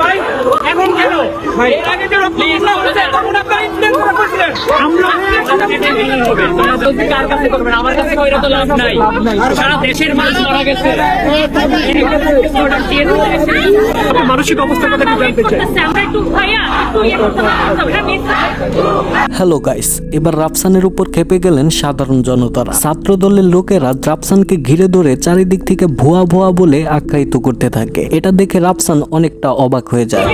ভাই এখন কেন এর আগে যে রক্তগুলো হচ্ছে তখন আপনারা ইনফ্লুয়েন্স করছিলেন আমরা হবে তোমরা যদি কার কাছে করবেন আমার কাছে কইরা তো লাভ নাই সারা দেশের মানুষ মারা গেছে মানসিক অবস্থার কথা কি জানতে চাই আমরা একটু ভাইয়া হ্যালো গাইস, এবার রাফসানের উপর খেপে গেলেন সাধারণ জনতারা। ছাত্র দলের লোকেরা রাফসানকে ঘিরে ধরে চারিদিক থেকে ভুয়া ভুয়া বলে আখ্যায়িত করতে থাকে। এটা দেখে রাফসান অনেকটা অবাক হয়ে যায়।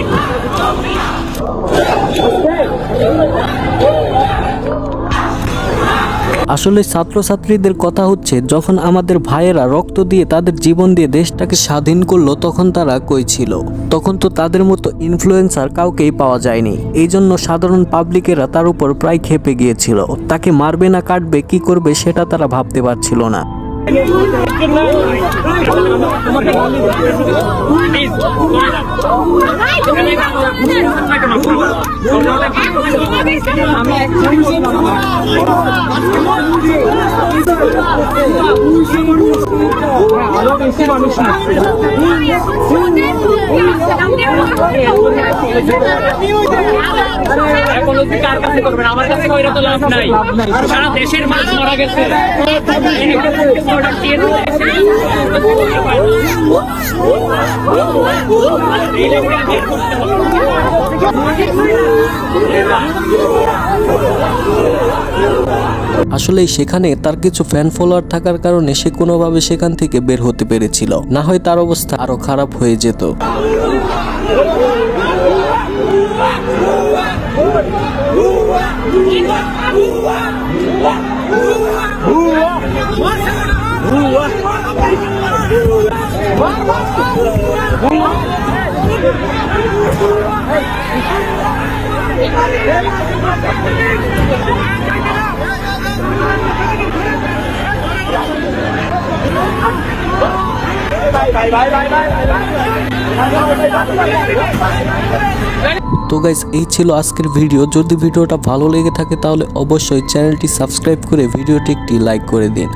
আসলে ছাত্রছাত্রীদের কথা হচ্ছে, যখন আমাদের ভাইয়েরা রক্ত দিয়ে তাদের জীবন দিয়ে দেশটাকে স্বাধীন করলো তখন তারা কই ছিল? তখন তো তাদের মতো ইনফ্লুয়েন্সার কাউকেই পাওয়া যায়নি। এই জন্য সাধারণ পাবলিকেরা তার উপর প্রায় খেপে গিয়েছিল। তাকে মারবে না কাটবে কি করবে সেটা তারা ভাবতে পারছিল না। কার কাছে করবেন আমার কাছে কইরা তো লাভ নাই সারা দেশের মানুষ মারা গেছে আসলে সেখানে তার কিছু ফ্যান ফলোয়ার থাকার কারণে সে কোনোভাবে সেখান থেকে বের হতে পেরেছিল, না হয় তার অবস্থা আরো খারাপ হয়ে যেত। তো গাইস, এই ছিল আজকের ভিডিও। যদি ভিডিওটা ভালো লেগে থাকে তাহলে অবশ্যই চ্যানেলটি সাবস্ক্রাইব করে ভিডিওটি একটি লাইক করে দিন।